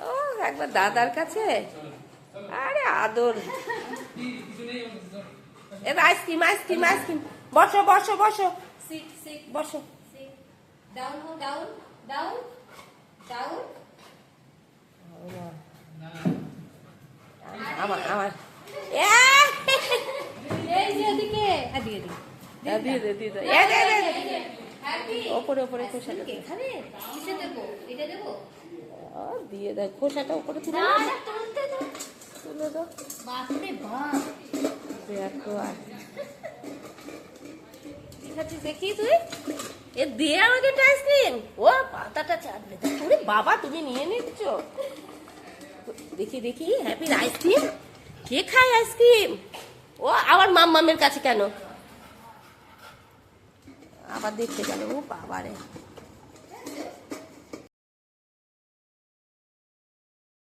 ও একবার দাদার কাছে, আরে আদর। এবার আইসক্রিম আইসক্রিম আইসক্রিম, বসো বসো বসো বসো। আমার আমার ওপরে ওপরে খোসাটা দিয়ে দেয়, খোসাটা উপরে তুলে তুলে দাও। দেখো আর ঠিক আছে, দেখি তুই এ দিয়ে আমাকে একটা আইসক্রিম। ও পাতাটা চাটবে, ওরে বাবা তুমি নিয়ে নিচ্ছ। দেখি দেখি হ্যাপির আইসক্রিম, কে খায় আইসক্রিম? ও আবার মাম্মামের কাছে কেন আবার দেখতে গেল? ও বাবা রে।